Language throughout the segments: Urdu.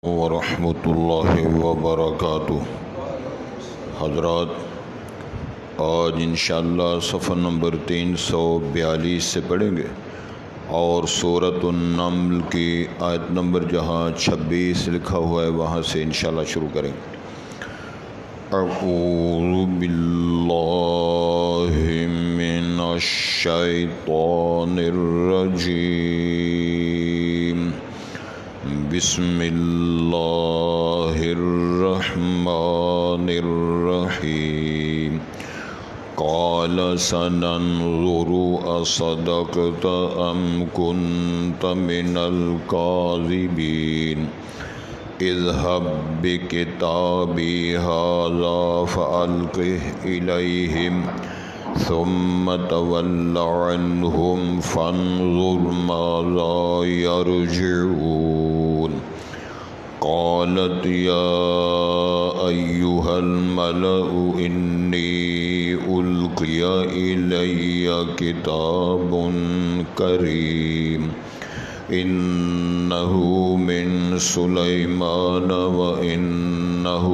ورحمۃ اللہ وبرکاتہ۔ حضرات، آج انشاءاللہ صفحہ نمبر 342 سے پڑھیں گے اور سورۃ النمل کی آیت نمبر جہاں 26 لکھا ہوا ہے وہاں سے انشاءاللہ شروع کریں گے۔ اعوذ باللہ من الشیطان الرجیم، بسم اللہ الرحمن الرحیم۔ قال سننظر اصدقت ام كنت من الكاذبین، اذهب بكتابي هذا فألقه إليهم ثم تول عنهم فانظر ماذا يرجعون۔ قالت يا أيها الملأ إني ألقي إلي كتاب كريم إنه من سليمان وإنه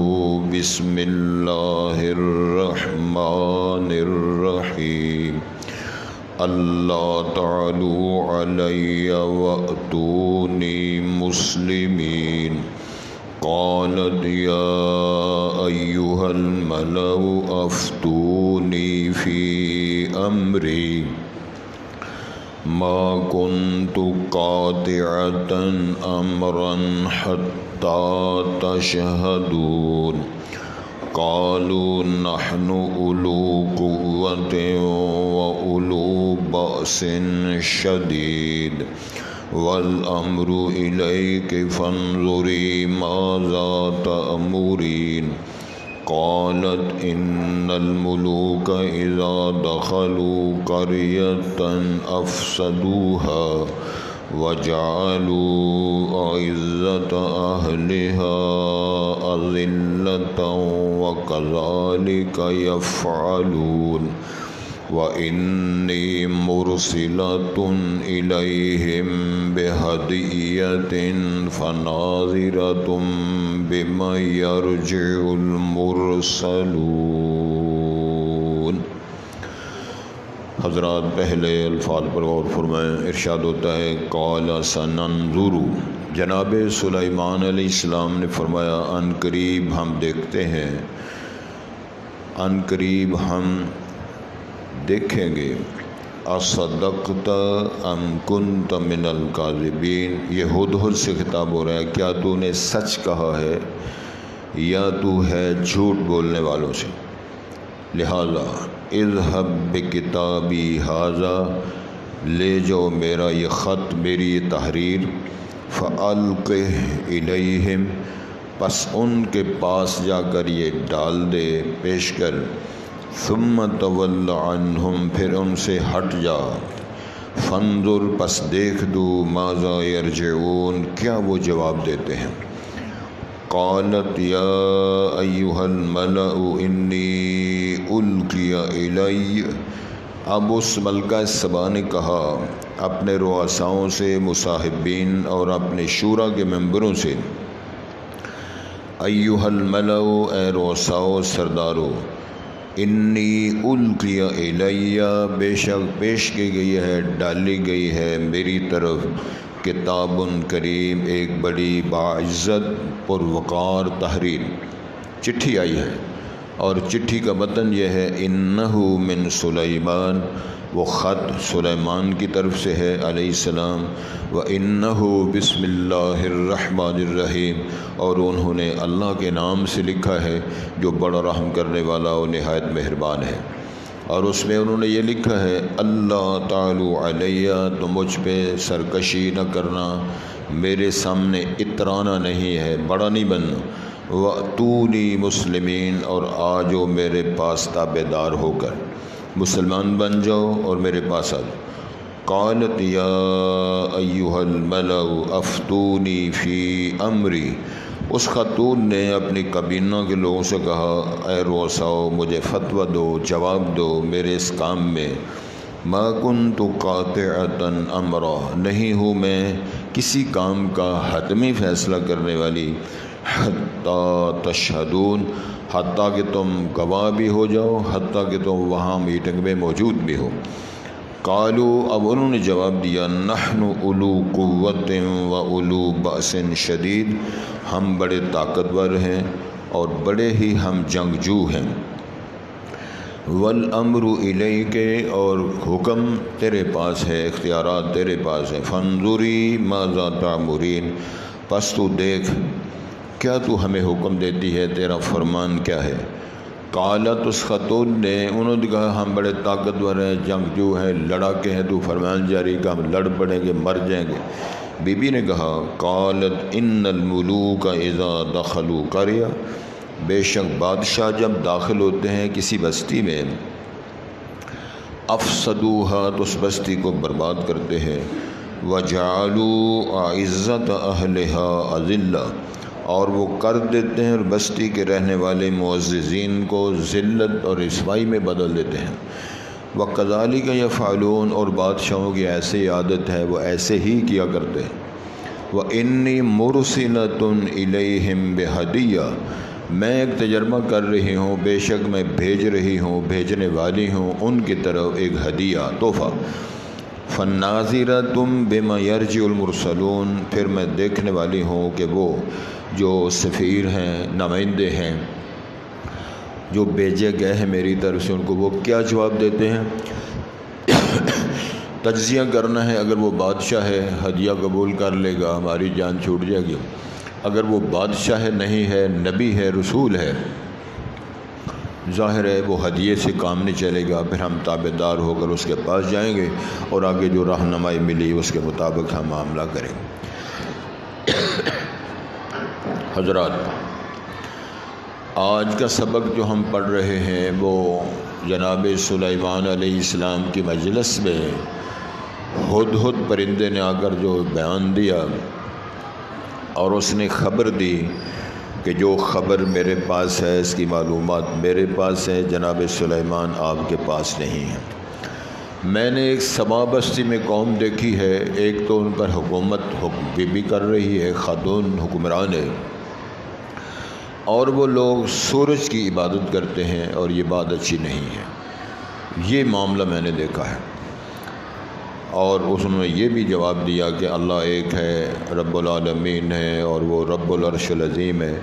بسم الله الرحمن الرحيم ألا تعلوا علي وأتوني مسلمين۔ قالت يا أيها الملأ أفتوني في أمري ما كنت قاطعة أمرا حتى تشهدون۔ قالوا نحن أولو قوة وأولو بأس شديد والأمر إليك فانظري ماذا تأمرين۔ قالت إن الملوك إذا دخلوا قرية أفسدوها وجعلوا أعزة أهلها أذلة وكذلك يفعلون۔ وإني مرسلة إليهم بهدية فناظرة بما يرجع المرسلون۔ حضرات، پہلے الفاظ پر غور فرمائیں۔ ارشاد ہوتا ہے قال سننظر، جناب سلیمان علیہ السلام نے فرمایا ان قریب ہم دیکھتے ہیں، ان قریب ہم دیکھیں گے۔ اصدقت ام کنت من الکاذبین، یہ ہدہد سے خطاب ہو رہا ہے، کیا تو نے سچ کہا ہے یا تو ہے جھوٹ بولنے والوں سے؟ لہذا اذهب بکتابی ھذا، لے جاؤ میرا یہ خط، میری یہ تحریر، فألقہ الیہم، پس ان کے پاس جا کر یہ ڈال دے، پیش کر، ثم تول عنہم، پھر ان سے ہٹ جا، فانظر، پس دیکھ دو، ماذا یرجعون، کیا وہ جواب دیتے ہیں۔ قالت یا ایھا الملأ انی القی الی، اب اس ملکہ سبا نے کہا اپنے رؤساؤں سے، مصاحبین اور اپنے شورا کے ممبروں سے، ایھا الملأ، اے رؤساؤ سردارو، انی القی الی، بے شک پیش کی گئی ہے، ڈالی گئی ہے میری طرف، کتاب کریم، ایک بڑی باعزت پروقار تحریر، چٹھی آئی ہے، اور چٹھی کا متن یہ ہے انہ من سلیمان، وہ خط سلیمان کی طرف سے ہے علیہ السلام، وانہ بسم اللہ الرحمن الرحیم، اور انہوں نے اللہ کے نام سے لکھا ہے جو بڑا رحم کرنے والا اور نہایت مہربان ہے، اور اس میں انہوں نے یہ لکھا ہے اللہ تعالی علیہ، تو مجھ پہ سرکشی نہ کرنا، میرے سامنے اترانا نہیں ہے، بڑا نہیں بننا، وَأْتُونِي مسلمین، اور آجو میرے پاس تابع دار ہو کر، مسلمان بن جاؤ اور میرے پاس آ جاؤ۔ قالت یا ایھا الملأ افتونی فی امری، اس خاتون نے اپنی کابینہ کے لوگوں سے کہا اے رؤساؤ، مجھے فتویٰ دو، جواب دو میرے اس کام میں، ما کنت قاطعۃ امرا، نہیں ہوں میں کسی کام کا حتمی فیصلہ کرنے والی حتیٰ تشہدون، حتیٰ کہ تم گواہ بھی ہو جاؤ، حتیٰ کہ تم وہاں میٹنگ میں موجود بھی ہو۔ قالو، اب انہوں نے جواب دیا، نحن اولو قوت و اولو بأس شدید، ہم بڑے طاقتور ہیں اور بڑے ہی ہم جنگجو ہیں۔ والامر الیک، اور حکم تیرے پاس ہے، اختیارات تیرے پاس ہیں۔ فانظری ماذا تأمرین، پس تو دیکھ کیا تو ہمیں حکم دیتی ہے، تیرا فرمان کیا ہے۔ قالت، اس خاتون نے، انہوں نے کہا ہم بڑے طاقتور ہیں، جنگجو ہیں، لڑاکے ہیں، تو فرمان جاری کہ ہم لڑ پڑیں گے، مر جائیں گے۔ بی بی نے کہا، قالت ان الملوک اذا دخلوا قریہ، بے شک بادشاہ جب داخل ہوتے ہیں کسی بستی میں، افسدوها، تو اس بستی کو برباد کرتے ہیں، وجعلوا اعزت اہلها اذلہ، اور وہ کر دیتے ہیں اور بستی کے رہنے والے معززین کو ذلت اور رسوائی میں بدل دیتے ہیں۔ وَكَذَلِكَ يَفْعَلُونَ، اور بادشاہوں کی ایسی عادت ہے، وہ ایسے ہی کیا کرتے ہیں۔ وَإِنِّي مُرْسِلَةٌ إِلَيْهِمْ بِهَدِيَّةٍ، میں ایک تجربہ کر رہی ہوں، بے شک میں بھیج رہی ہوں، بھیجنے والی ہوں ان کی طرف ایک ہدیہ، تحفہ۔ فَالنَّاظِرَةٌ بِمَا يَرْجِعُ الْمُرْسَلُونَ، پھر میں دیکھنے والی ہوں کہ وہ جو سفیر ہیں، نمائندے ہیں، جو بھیجے گئے ہیں میری طرف سے، ان کو وہ کیا جواب دیتے ہیں۔ تجزیہ کرنا ہے، اگر وہ بادشاہ ہے ہدیہ قبول کر لے گا، ہماری جان چھوٹ جائے گی۔ اگر وہ بادشاہ نہیں ہے، نبی ہے، رسول ہے، ظاہر ہے وہ ہدیے سے کام نہیں چلے گا، پھر ہم تابع دار ہو کر اس کے پاس جائیں گے اور آگے جو رہنمائی ملی اس کے مطابق ہم معاملہ کریں گے۔ حضرات، آج کا سبق جو ہم پڑھ رہے ہیں وہ جناب سلیمان علیہ السلام کی مجلس میں ہدہد پرندے نے آ کر جو بیان دیا اور اس نے خبر دی کہ جو خبر میرے پاس ہے، اس کی معلومات میرے پاس ہے، جناب سلیمان آپ کے پاس نہیں ہے۔ میں نے ایک سبا بستی میں قوم دیکھی ہے، ایک تو ان پر حکومت بھی کر رہی ہے، خاتون حکمران ہے، اور وہ لوگ سورج کی عبادت کرتے ہیں اور یہ بات اچھی نہیں ہے۔ یہ معاملہ میں نے دیکھا ہے، اور اس نے یہ بھی جواب دیا کہ اللہ ایک ہے، رب العالمین ہے، اور وہ رب العرش العظیم ہے۔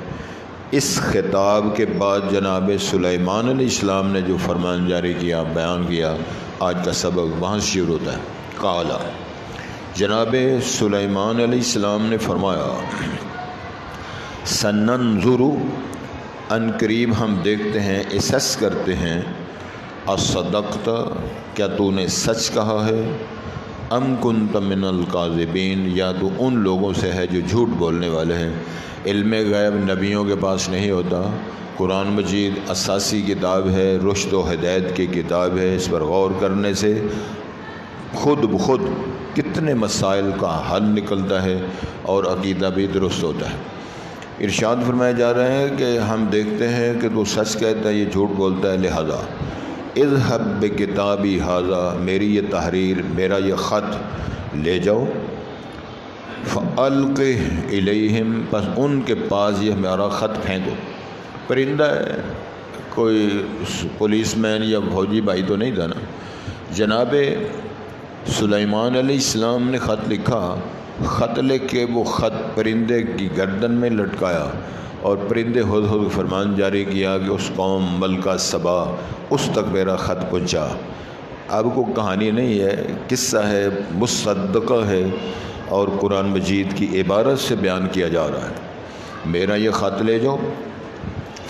اس خطاب کے بعد جناب سلیمان علیہ السلام نے جو فرمان جاری کیا، بیان کیا، آج کا سبق وہاں سے شروع ہوتا ہے۔ قالا، جناب سلیمان علیہ السلام نے فرمایا، سننظر، ان قریب ہم دیکھتے ہیں، اسس کرتے ہیں، اصدقت، کیا تو نے سچ کہا ہے، ام کنت من الکاذبین، یا تو ان لوگوں سے ہے جو جھوٹ بولنے والے ہیں۔ علم غیب نبیوں کے پاس نہیں ہوتا۔ قرآن مجید اساسی کتاب ہے، رشد و ہدایت کی کتاب ہے، اس پر غور کرنے سے خود بخود کتنے مسائل کا حل نکلتا ہے اور عقیدہ بھی درست ہوتا ہے۔ ارشاد فرمایا جا رہا ہے کہ ہم دیکھتے ہیں کہ تو سچ کہتا ہے، یہ جھوٹ بولتا ہے، لہذا اذهب بکتابی ھذا، میری یہ تحریر، میرا یہ خط لے جاؤ، فَأَلْقِهْ إِلَيْهِمْ، پس ان کے پاس یہ ہمارا خط پھینکو۔ پرندہ ہے، کوئی پولیس مین یا فوجی بھائی تو نہیں تھا نا۔ جناب سلیمان علیہ السلام نے خط لکھا، خط لکھ کے وہ خط پرندے کی گردن میں لٹکایا اور پرندے ہدہد فرمان جاری کیا کہ اس قوم ملکہ سبا، اس تک میرا خط پہنچا۔ اب کو کہانی نہیں ہے، قصہ ہے، مصدقہ ہے، اور قرآن مجید کی عبارت سے بیان کیا جا رہا ہے۔ میرا یہ خط لے جاؤ،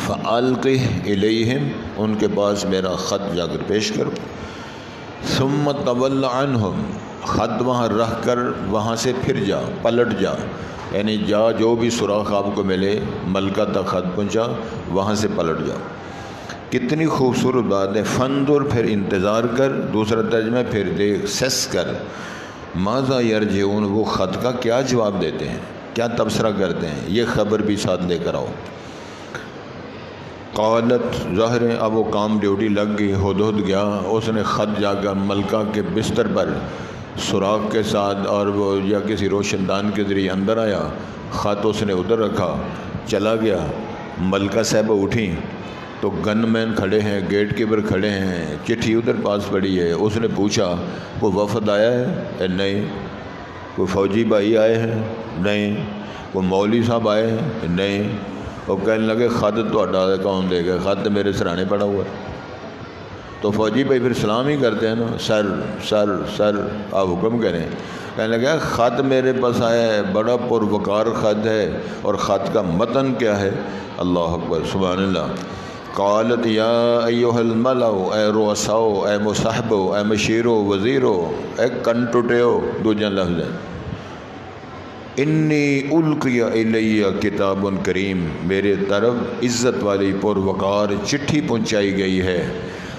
فَأَلْقِهْ إِلَيْهِمْ، ان کے پاس میرا خط جا کر پیش کرو، ثُمَّ تَوَلَّ عَنْهُمْ، خط وہاں رکھ کر وہاں سے پھر جا، پلٹ جا، یعنی جا جو بھی سوراخ آپ کو ملے، ملکہ تک خط پہنچا، وہاں سے پلٹ جا۔ کتنی خوبصورت بات ہے، فندر، پھر انتظار کر، دوسرا ترجمہ پھر دیکھ، سیس کر، ماذا یرجعون، وہ خط کا کیا جواب دیتے ہیں، کیا تبصرہ کرتے ہیں، یہ خبر بھی ساتھ لے کر آؤ۔ قالت، ظاہر ہے اب وہ کام ڈیوٹی لگ گئی، ہدہد گیا، اس نے خط جا کر ملکہ کے بستر پر سوراخ کے ساتھ اور وہ یا کسی روشن دان کے ذریعے اندر آیا، خط اس نے ادھر رکھا، چلا گیا۔ ملکہ صاحبہ اٹھیں تو گن مین کھڑے ہیں، گیٹ کیپر کھڑے ہیں، چٹھی ادھر پاس پڑی ہے۔ اس نے پوچھا کوئی وفد آیا ہے؟ نہیں۔ کوئی فوجی بھائی آئے ہیں؟ نہیں۔ کوئی مولوی صاحب آئے ہیں؟ نہیں۔ وہ کہنے لگے خط تو کون دے گا، خط میرے سرانے پڑا ہوا ہے۔ تو فوجی بھائی پھر سلام ہی کرتے ہیں نا، سر سر سر آپ حکم کریں۔ کہنے لگا خط میرے پاس آیا ہے، بڑا پروقار خط ہے، اور خط کا متن کیا ہے؟ اللہ اکبر، سبحان اللہ۔ قالت یا ایھا الملأ، اے رؤساؤ، اے مصاحبو، اے مشیرو، وزیرو، اے کنٹوٹیو، دوجا لفظ ہے، انی القی الی کتاب کریم، میرے طرف عزت والی پروقار چٹھی پہنچائی گئی ہے۔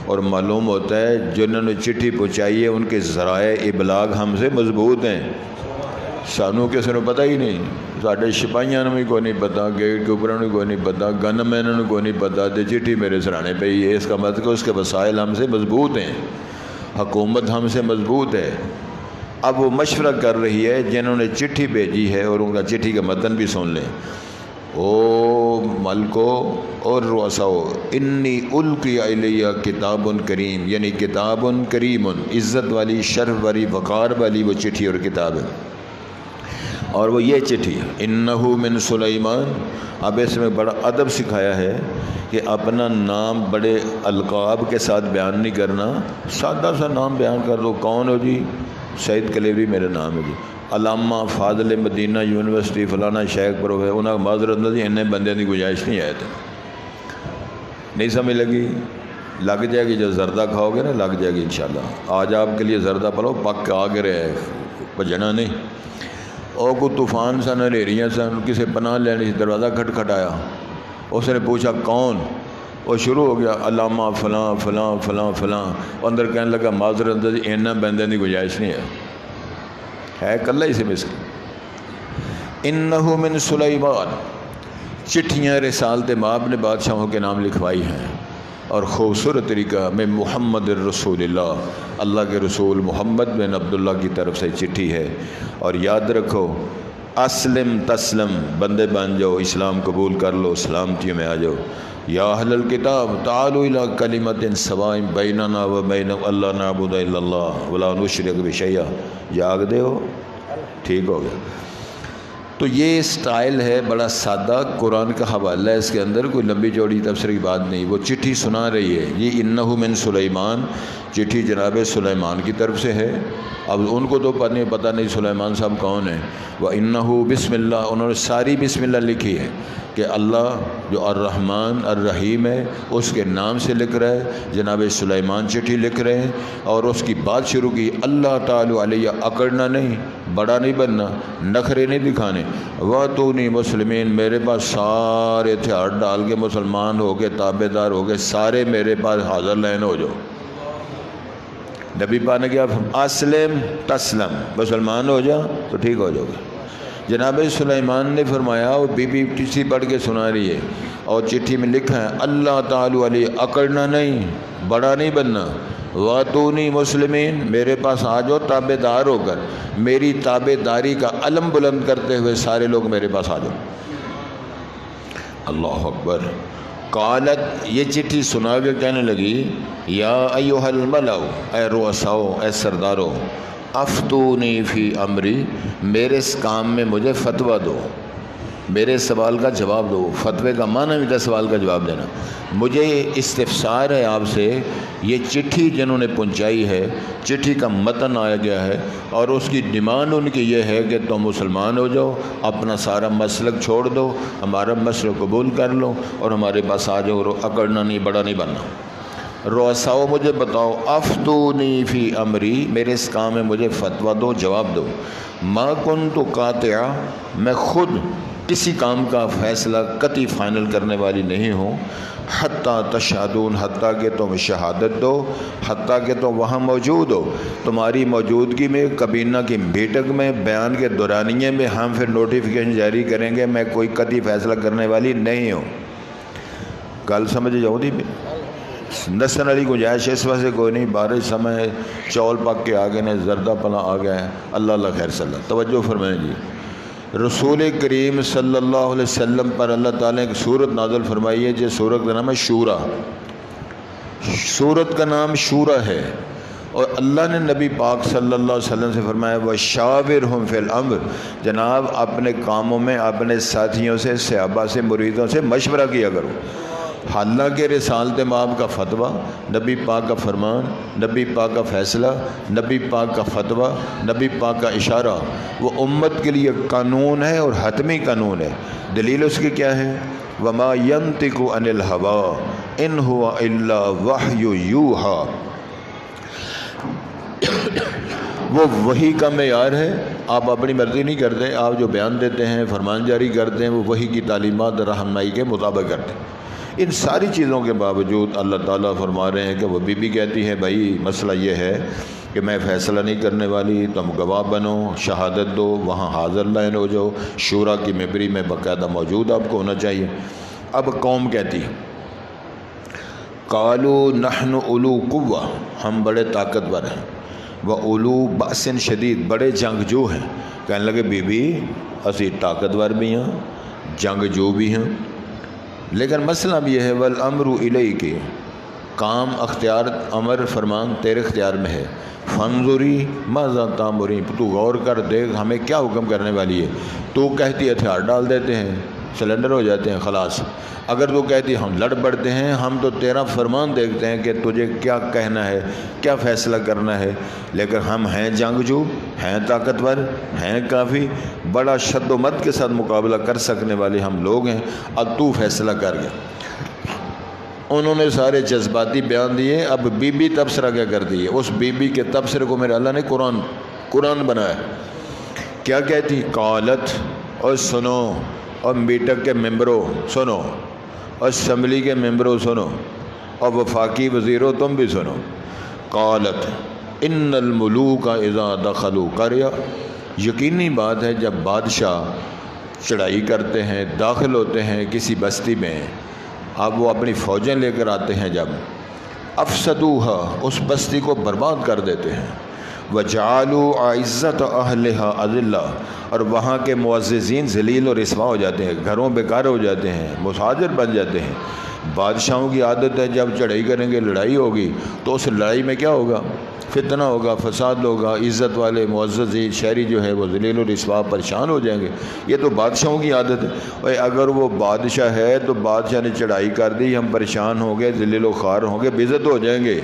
اور معلوم ہوتا ہے جنہوں نے چٹھی پہنچائی ہے ان کے ذرائع ابلاغ ہم سے مضبوط ہیں۔ سانوں کسی نے پتہ ہی نہیں، ساڈے سپاہیاں نے بھی کوئی نہیں پتہ، گیٹ کے اوپر نے کوئی نہیں پتہ، گن مینوں نے کوئی نہیں پتہ، تے چٹھی میرے سرانے پہ ہی ہے۔ اس کا مطلب اس کے وسائل ہم سے مضبوط ہیں، حکومت ہم سے مضبوط ہے۔ اب وہ مشورہ کر رہی ہے جنہوں نے چٹھی بھیجی ہے، اور ان کا چٹھی کا متن بھی سن لیں۔ او ملکو اور رؤساؤ، انی القی الیہ کتاب کریم، یعنی کتاب کریم، عزت والی، شرف والی، وقار والی وہ چٹھی اور کتاب ہے۔ اور وہ یہ چٹھی انہ من سلیمان، اب اس میں بڑا ادب سکھایا ہے کہ اپنا نام بڑے القاب کے ساتھ بیان نہیں کرنا، سادہ سا نام بیان کر دو۔ کون ہو جی؟ سعید کلیوی میرا نام ہے جی، علامہ فاضل مدینہ یونیورسٹی فلانا شیخ پرو ہے، انہاں معذرت نہ جی انہیں بندے کی گنجائش نہیں آئے تھے۔ نہیں سمجھ لگی؟ لگ جائے گی، جو زردہ کھاؤ گے نا لگ جائے گی انشاءاللہ۔ آج آپ کے لیے زردہ پلو پک کے آگے رہے، بجنا نہیں۔ اور کوئی طوفان سن، ہنیریاں سن، کسی پناہ لینے سے دروازہ کھٹکھٹایا، اس نے پوچھا کون؟ وہ شروع ہو گیا علامہ فلاں فلاں فلاں فلاں، اندر کہنے لگا معذرت جی انہیں بندے کی گنجائش نہیں ہے کلہ ہی سے مسکین۔ انہ من سلیمان، چٹھیاں رسالت مآب نے بادشاہوں کے نام لکھوائی ہیں، اور خوبصورت طریقہ میں محمد الرسول اللہ، اللہ کے رسول محمد بن عبداللہ کی طرف سے چٹھی ہے۔ اور یاد رکھو اسلم تسلم، بندے بن جاؤ، اسلام قبول کر لو، سلامتیوں میں آ جاؤ۔ یا اہل الکتاب تعالوا الی کلمۃ سواء بیننا و بینکم الا نعبد الا اللہ ولا نشرک بہ شیئا، جاگ دے ہو، ٹھیک ہو گیا۔ تو یہ سٹائل ہے بڑا سادہ، قرآن کا حوالہ ہے اس کے اندر، کوئی لمبی چوڑی تفسیر کی بات نہیں۔ وہ چٹھی سنا رہی ہے، یہ انہ من سلیمان، چٹھی جناب سلیمان کی طرف سے ہے۔ اب ان کو تو پتہ نہیں سلیمان صاحب کون ہیں۔ وَإِنَّهُ بسم اللہ، انہوں نے ساری بسم اللہ لکھی ہے کہ اللہ جو الرحمن الرحیم ہے اس کے نام سے لکھ رہا ہے۔ جناب سلیمان چٹھی لکھ رہے ہیں اور اس کی بات شروع کی، اللہ تعالی علیہ، اکڑنا نہیں، بڑا نہیں بننا، نخرے نہیں دکھانے۔ وَأْتُونِي مسلمین، میرے پاس سارے ہتھیار ڈال کے مسلمان ہو کے تابع دار ہو کے سارے میرے پاس حاضر لین ہو جاؤ۔ نبی پاک نے کیا؟ اسلم تسلم، مسلمان ہو جا تو ٹھیک ہو جاؤ گے۔ جناب سلیمان نے فرمایا، وہ بی بی چٹھی پڑھ کے سنا رہی ہے اور چٹھی میں لکھا ہے اللہ تعالی علیہ، اکڑنا نہیں، بڑا نہیں بننا۔ واتونی مسلمین، میرے پاس آ جاؤ تابع دار ہو کر، میری تابع داری کا علم بلند کرتے ہوئے سارے لوگ میرے پاس آ جاؤ۔ اللہ اکبر۔ قالت، یہ چٹھی سنا کے کہنے لگی، یا ایھا الملأ، اے رؤساؤ، اے سردارو، افتونی فی امری، میرے اس کام میں مجھے فتویٰ دو، میرے سوال کا جواب دو۔ فتوے کا معنی بھی تھا سوال کا جواب دینا۔ مجھے استفسار ہے آپ سے، یہ چٹھی جنہوں نے پہنچائی ہے، چٹھی کا متن آیا گیا ہے اور اس کی ڈیمانڈ ان کی یہ ہے کہ تم مسلمان ہو جاؤ، اپنا سارا مسلک چھوڑ دو، ہمارا مسلک قبول کر لو اور ہمارے پاس آ جاؤ، اکڑنا نہیں، بڑا نہیں بننا۔ رؤساؤ، مجھے بتاؤ، افتونی فی امری، میرے اس کام میں مجھے فتویٰ دو، جواب دو۔ ما کنت قاطعہ، میں خود کسی کام کا فیصلہ قطعی فائنل کرنے والی نہیں ہوں، حتیٰ تشہدون، حتیٰ کہ تم شہادت دو، حتیٰ کہ تم وہاں موجود ہو، تمہاری موجودگی میں کابینہ کی میٹنگ میں، بیان کے دورانیے میں ہم پھر نوٹیفیکیشن جاری کریں گے، میں کوئی قطعی فیصلہ کرنے والی نہیں ہوں۔ گل سمجھ جاؤ دی نسن والی گنجائش اس وجہ سے کوئی نہیں، بارش سمے چول پک کے آگے نے زردہ پنا آ گیا ہے، اللہ اللہ خیر صلی اللہ۔ توجہ فرمائیں جی، رسول کریم صلی اللہ علیہ وسلم پر اللہ تعالیٰ نے ایک سورت نازل فرمائی ہے، جس سورت کا نام ہے شورا۔ سورت کا نام شورا ہے، اور اللہ نے نبی پاک صلی اللہ علیہ وسلم سے فرمایا وَشَاوِرْهُمْ فِي الْأَمْرِ، جناب اپنے کاموں میں اپنے ساتھیوں سے، صحابہ سے، مریدوں سے مشورہ کیا کرو۔ حالانکہ رسالت مآب کا فتویٰ، نبی پاک کا فرمان، نبی پاک کا فیصلہ، نبی پاک کا فتویٰ، نبی پاک کا اشارہ وہ امت کے لیے قانون ہے اور حتمی قانون ہے۔ دلیل اس کی کیا ہے؟ وَمَا يَنطِقُ عَنِ الْهَوَىٰ إِنْ هُوَ إِلَّا وَحْيٌ يُوحَىٰ، وہ وحی کا معیار ہے، آپ اپنی مرضی نہیں کرتے، آپ جو بیان دیتے ہیں، فرمان جاری کرتے ہیں، وہ وحی کی تعلیمات رہنمائی کے مطابق کرتے ہیں۔ ان ساری چیزوں کے باوجود اللہ تعالیٰ فرما رہے ہیں کہ وہ بی بی کہتی ہے بھائی مسئلہ یہ ہے کہ میں فیصلہ نہیں کرنے والی، تم گواہ بنو، شہادت دو، وہاں حاضر لائن ہو جاؤ، شورا کی ممبری میں باقاعدہ موجود آپ کو ہونا چاہیے۔ اب قوم کہتی ہے قالوا نحن اولو قوہ، ہم بڑے طاقتور ہیں، وَأُولُو بَأْسٍ شدید، بڑے جنگجو ہیں۔ کہنے لگے بی بی اسی طاقتور بھی ہیں، جنگجو بھی ہیں، لیکن مسئلہ بھی یہ ہے وَالْأَمْرُ إِلَيْكِ، کام اختیار امر فرمان تیرے اختیار میں ہے، فَانْظُرِي مَاذَا تَأْمُرِينَ، تو غور کر دیکھ ہمیں کیا حکم کرنے والی ہے۔ تو کہتی ہتھیار ڈال دیتے ہیں، سلنڈر ہو جاتے ہیں، خلاص۔ اگر تو کہتی ہم لڑ پڑتے ہیں، ہم تو تیرا فرمان دیکھتے ہیں کہ تجھے کیا کہنا ہے، کیا فیصلہ کرنا ہے، لیکن ہم ہیں جنگجو، ہیں طاقتور، ہیں کافی، بڑا شد و مت کے ساتھ مقابلہ کر سکنے والے ہم لوگ ہیں، اب تو فیصلہ کر گیا۔ انہوں نے سارے جذباتی بیان دیے۔ اب بی بی تبصرہ کیا کر دی ہے؟ اس بی بی کے تبصرے کو میرے اللہ نے قرآن بنایا۔ کیا کہتی؟ قالت، اور سنو، اور میٹک کے ممبروں سنو، اور اسمبلی کے ممبروں سنو، اور وفاقی وزیروں تم بھی سنو۔ قالت ان الملوک اذا دخلوا قریہ، یقینی بات ہے جب بادشاہ چڑھائی کرتے ہیں، داخل ہوتے ہیں کسی بستی میں، اب وہ اپنی فوجیں لے کر آتے ہیں، جب افسدوها، اس بستی کو برباد کر دیتے ہیں، وجعلوا عزت اہلها اذلہ، اور وہاں کے معززین ذلیل اور رسوا ہو جاتے ہیں، گھروں بیکار ہو جاتے ہیں، مساجر بن جاتے ہیں۔ بادشاہوں کی عادت ہے جب چڑھائی کریں گے، لڑائی ہوگی، تو اس لڑائی میں کیا ہوگا؟ فتنہ ہوگا، فساد ہوگا، عزت والے معززین شہری جو ہے وہ ذلیل و رسوا پریشان ہو جائیں گے۔ یہ تو بادشاہوں کی عادت ہے۔ اور اگر وہ بادشاہ ہے تو بادشاہ نے چڑھائی کر دی، ہم پریشان ہوں گے، ذلیل و خوار ہوں گے، بے عزت ہو جائیں گے۔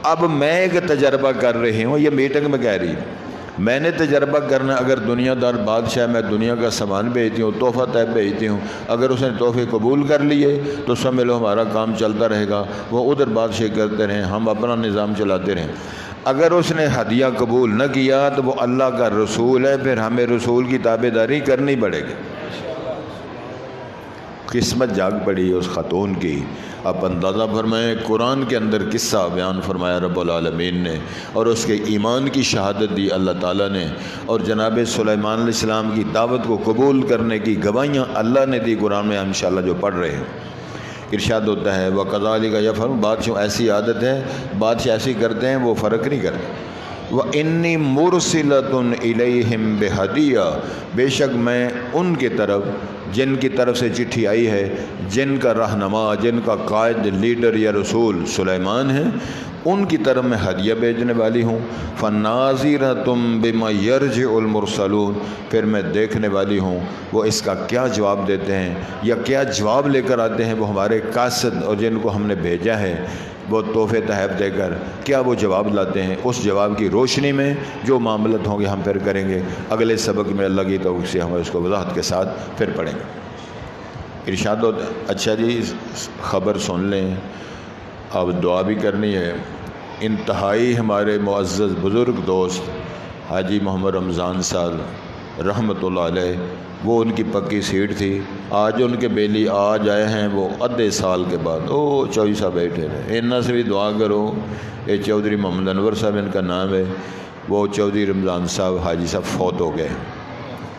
اب میں ایک تجربہ کر رہی ہوں، یہ میٹنگ میں کہہ رہی ہوں، میں نے تجربہ کرنا، اگر دنیا دار بادشاہ، میں دنیا کا سامان بھیجتی ہوں، تحفہ طیب بھیجتی ہوں، اگر اس نے تحفے قبول کر لیے تو سمجھ لو ہمارا کام چلتا رہے گا، وہ ادھر بادشاہ کرتے رہیں، ہم اپنا نظام چلاتے رہیں۔ اگر اس نے ہدیہ قبول نہ کیا تو وہ اللہ کا رسول ہے، پھر ہمیں رسول کی تابعداری کرنی پڑے گی۔ قسمت جاگ پڑی اس خاتون کی۔ اب اندازہ فرمائیں، قرآن کے اندر قصہ بیان فرمایا رب العالمین نے، اور اس کے ایمان کی شہادت دی اللہ تعالیٰ نے، اور جناب سلیمان علیہ السلام کی دعوت کو قبول کرنے کی گواہیاں اللہ نے دی قرآن میں، انشاءاللہ جو پڑھ رہے ہیں۔ ارشاد ہوتا ہے وَكَذَلِكَ يَفْعَلُونَ، بادشاہ ایسی عادت ہے، بادشاہ ایسی کرتے ہیں، وہ فرق نہیں کرتے۔ وَإِنِّي مُرْسِلَةٌ إِلَيْهِمْ بِهَدِيَّةٍ، بے شک میں ان کی طرف، جن کی طرف سے چٹھی آئی ہے، جن کا رہنما، جن کا قائد، لیڈر یا رسول سلیمان ہے، ان کی طرف میں ہدیہ بھیجنے والی ہوں۔ فَنَاظِرَةٌ بِمَا يَرْجِعُ الْمُرْسَلُونَ، پھر میں دیکھنے والی ہوں وہ اس کا کیا جواب دیتے ہیں، یا کیا جواب لے کر آتے ہیں وہ ہمارے قاصد اور جن کو ہم نے بھیجا ہے، وہ تحفے تحائف دے کر کیا وہ جواب لاتے ہیں۔ اس جواب کی روشنی میں جو معاملات ہوں گے ہم پھر کریں گے۔ اگلے سبق میں اللہ کی توفیق سے ہم اس کو وضاحت کے ساتھ پھر پڑھیں گے۔ ارشاد ہوتا ہے، اچھا جی خبر سن لیں، اب دعا بھی کرنی ہے۔ انتہائی ہمارے معزز بزرگ دوست حاجی محمد رمضان صاحب رحمۃ اللہ علیہ، وہ ان کی پکی سیٹ تھی، آج ان کے بیلی آج آئے ہیں وہ آدھے سال کے بعد، چوئی صاحب بیٹھے رہے، ان سے بھی دعا کرو۔ یہ چودھری محمد انور صاحب ان کا نام ہے، وہ چودھری رمضان صاحب حاجی صاحب فوت ہو گئے۔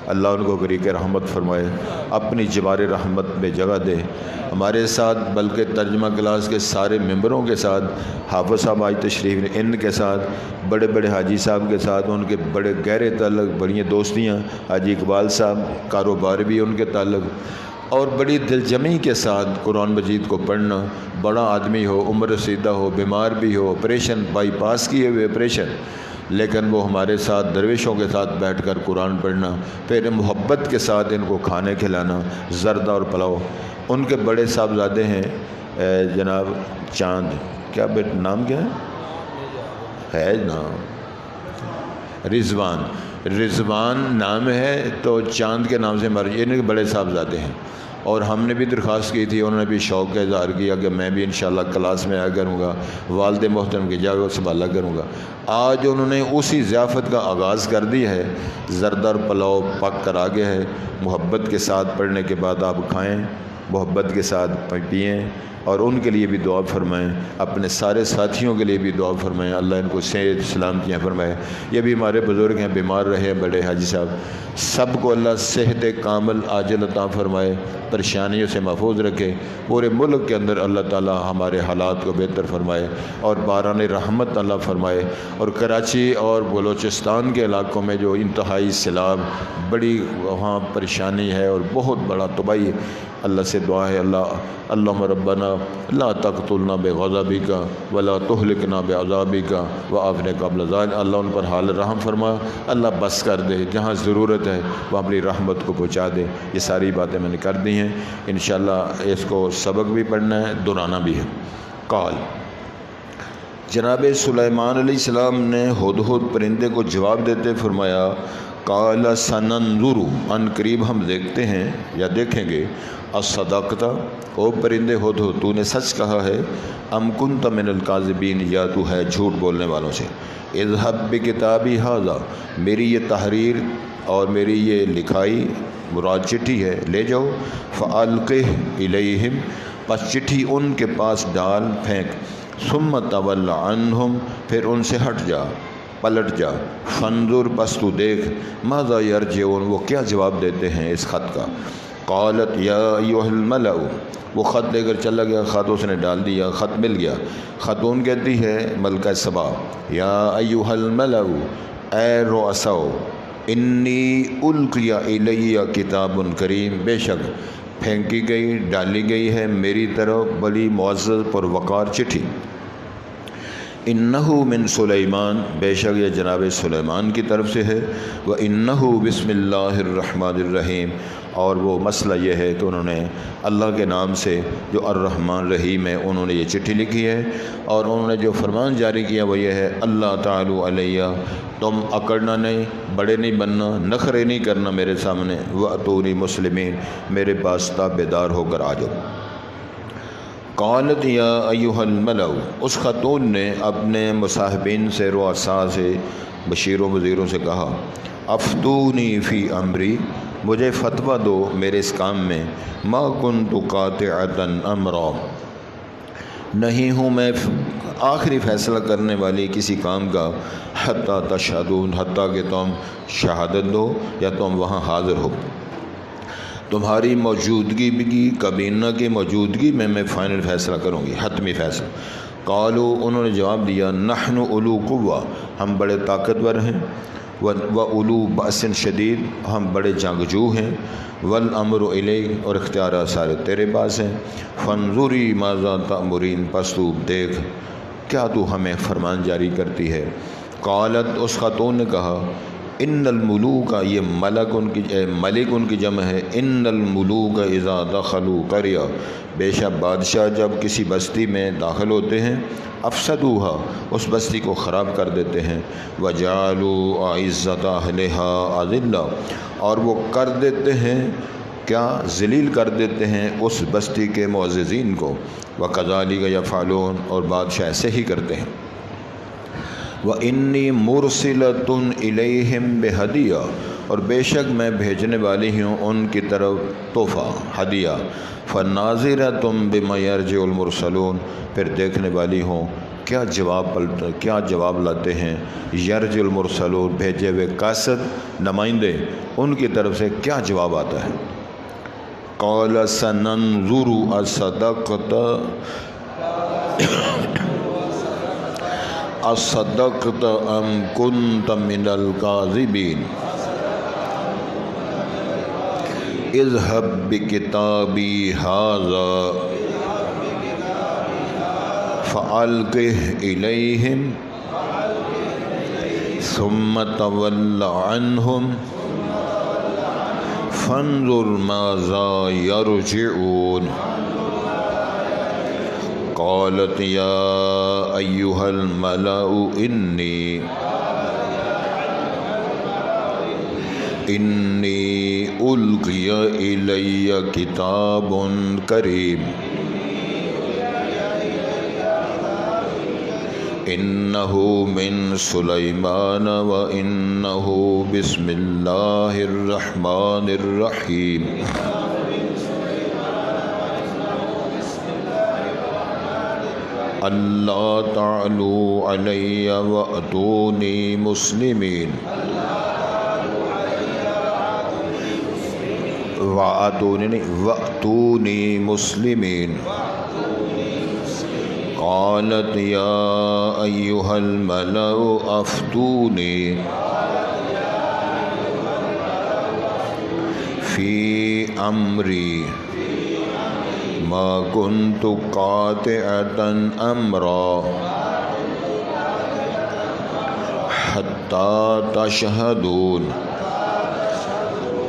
اللہ ان کو غریق رحمت فرمائے، اپنی جوار رحمت میں جگہ دے۔ ہمارے ساتھ بلکہ ترجمہ کلاس کے سارے ممبروں کے ساتھ، حافظ صاحب آج تشریف لے، ان کے ساتھ، بڑے بڑے حاجی صاحب کے ساتھ ان کے بڑے گہرے تعلق، بڑی دوستیاں، حاجی اقبال صاحب کاروبار بھی ان کے تعلق، اور بڑی دلجمی کے ساتھ قرآن مجید کو پڑھنا۔ بڑا آدمی ہو، عمر رسیدہ ہو، بیمار بھی ہو، آپریشن بائی پاس کیے ہوئے آپریشن، لیکن وہ ہمارے ساتھ درویشوں کے ساتھ بیٹھ کر قرآن پڑھنا، پھر محبت کے ساتھ ان کو کھانے کھلانا، زردہ اور پلاؤ۔ ان کے بڑے صاحبزادے ہیں جناب چاند، کیا نام کیا ہے نام؟ رضوان نام ہے، تو چاند کے نام سے ان کے بڑے صاحبزادے ہیں۔ اور ہم نے بھی درخواست کی تھی، انہوں نے بھی شوق کا اظہار کیا کہ میں بھی انشاءاللہ کلاس میں آیا کروں گا، والد محترم کی جگہ سنبھالا کروں گا۔ آج انہوں نے اسی ضیافت کا آغاز کر دی ہے، زردہ اور پلاؤ پک کر آگے ہے۔ محبت کے ساتھ پڑھنے کے بعد آپ کھائیں، محبت کے ساتھ پئیں، اور ان کے لیے بھی دعا فرمائیں، اپنے سارے ساتھیوں کے لیے بھی دعا فرمائیں، اللہ ان کو صحت سلامتیاں فرمائے۔ یہ بھی ہمارے بزرگ ہیں، بیمار رہے ہیں بڑے حاجی صاحب، سب کو اللہ صحت کامل عاجل عطا فرمائے، پریشانیوں سے محفوظ رکھے۔ پورے ملک کے اندر اللہ تعالی ہمارے حالات کو بہتر فرمائے اور باران رحمت اللہ فرمائے۔ اور کراچی اور بلوچستان کے علاقوں میں جو انتہائی سیلاب، بڑی وہاں پریشانی ہے اور بہت بڑا تباہی، اللہ سے دعا ہے، اللہم ربنا لا تقتلنا بغضبک ولا تہلکنا بعذابک وعافنا قبل ذلک۔ اللہ ان پر حال رحم فرما، اللہ بس کر دے، جہاں ضرورت ہے وہ اپنی رحمت کو پہنچا دے۔ یہ ساری باتیں میں نے کر دی ہیں، انشاءاللہ اس کو سبق بھی پڑھنا ہے، دہرانا بھی ہے۔ قال، جناب سلیمان علیہ السلام نے ہدہد پرندے کو جواب دیتے فرمایا، قال سننظر، ان قریب ہم دیکھتے ہیں یا دیکھیں گے، اصدقت، او پرندے ہدہد تو نے سچ کہا ہے، ام کنت من الکاذبین، یا تو ہے جھوٹ بولنے والوں سے۔ اذهب بکتابی ھذا، میری یہ تحریر اور میری یہ لکھائی مراد چٹھی ہے، لے جاؤ، فالقہ الیہم، پس چٹھی ان کے پاس ڈال، پھینک، ثم تول عنہم، پھر ان سے ہٹ جا، پلٹ جا، فانظر، پس تو دیکھ، ماذا یرجعون، وہ کیا جواب دیتے ہیں اس خط کا۔ قالت یا ایھا الملأ، وہ خط لے کر چلا گیا، خط اس نے ڈال دیا، خط مل گیا۔ خاتون کہتی ہے ملکہ سبا، یا ایھا الملأ، اے رؤساؤ، انی القی الی کتاب کریم، بے شک پھینکی گئی، ڈالی گئی ہے میری طرف بڑی معزز پر وقار چٹھی۔ انہ من سلیمان، بے شک یہ جناب سلیمان کی طرف سے ہے، وانہ بسم اللہ الرحمن الرحیم، اور وہ مسئلہ یہ ہے کہ انہوں نے اللہ کے نام سے جو الرحمن رحیم ہے انہوں نے یہ چٹھی لکھی ہے، اور انہوں نے جو فرمان جاری کیا وہ یہ ہے، اللہ تعالی علیہ، تم اکڑنا نہیں، بڑے نہیں بننا، نخرے نہیں کرنا میرے سامنے، واتونی مسلمین، میرے پاس تابعدار ہو کر آ جاؤ۔ قالت یا ایھا الملأ، اس خاتون نے اپنے مصاحبین سے، رؤساء سے، بشیروں وزیروں سے کہا، افتونی فی امری، مجھے فتویٰ دو میرے اس کام میں، ما کنت قاطعۃ امرا، نہیں ہوں میں آخری فیصلہ کرنے والی کسی کام کا، حتی تشہدون، حتیٰ کہ تم شہادت دو یا تم وہاں حاضر ہو، تمہاری موجودگی بھی، کابینہ کی موجودگی میں فائنل فیصلہ کروں گی، حتمی فیصلہ۔ قالو، انہوں نے جواب دیا، نحن اولو قوہ، ہم بڑے طاقتور ہیں، وَأُولُو بَأْسٍ شدید، ہم بڑے جنگجو ہیں، وَالْأَمْرُ إِلَيْكَ، اور اختیارات سارے تیرے پاس ہیں، فَانْظُرِي مَاذَا تَأْمُرِينَ، پس تو دیکھ کیا تو ہمیں فرمان جاری کرتی ہے۔ قالت، اس خاتون نے کہا، ان الملوک، یہ ملک ان کی جمع ہے، ان الملوک اذا دخلوا قریہ، بے شک بادشاہ جب کسی بستی میں داخل ہوتے ہیں، افسدوها، اس بستی کو خراب کر دیتے ہیں، وجعلوا اعزۃ اہلها اذلہ، اور وہ کر دیتے ہیں کیا، ذلیل کر دیتے ہیں اس بستی کے معززین کو، وکذالک یفعلون، اور بادشاہ ایسے ہی کرتے ہیں۔ وَإِنِّي مُرْسِلَةٌ إِلَيْهِمْ بِهَدِيَّةٍ، اور بے شک میں بھیجنے والی ہوں ان کی طرف تحفہ، ہدیہ، فَنَاظِرَةٌ بِمَا يَرْجِعُ الْمُرْسَلُونَ، پھر دیکھنے والی ہوں کیا جواب لاتے ہیں؟ یرج المرسلون بھیجے ہوئے قاصد نمائندے، ان کی طرف سے کیا جواب آتا ہے؟ قال سننظر اصدقت ام کنت من الکاذبین اذهب بکتابی ھذا فألقه الیہم ثم تول عنہم فانظر ماذا یرجعون قالت یا ایہا الملأ انی القی الی کتاب کریم انہ من سلیمان و انہ بسم اللہ الرحمن الرحیم اللہ تعلوا علی وأتونی مسلمین وأتونی مسلمین قالت یا ایہا الملأ افتونی فی امری ما كنت قاطعة امرا حتى تشهدون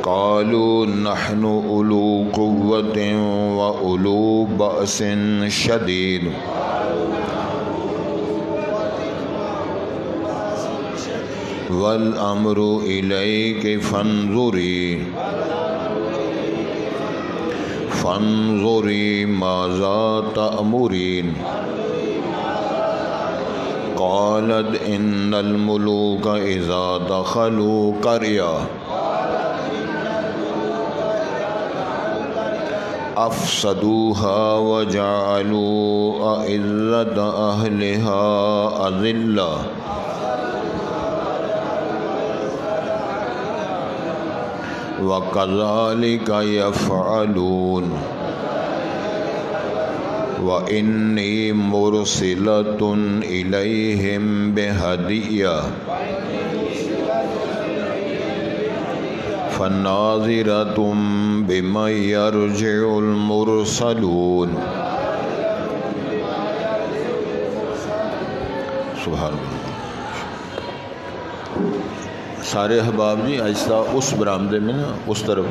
قالوا نحن اولو قوة واولو بأس شديد والامر الیک فانظری ماذا تأمرین قالت ان الملوک اذا دخلوا قرية افسدوها وجعلوا أعزة أهلها أذلة وَكَذَلِكَ يَفْعَلُونَ وَإِنِّي مُرْسِلَةٌ إِلَيْهِمْ بِهَدِيَّةٍ فَنَاظِرَةٌ بِمَنْ يَرْجِعُ الْمُرْسَلُونَ سبحان اللہ۔ سارے احباب جی آہستہ اس برآمدے میں نا اس طرف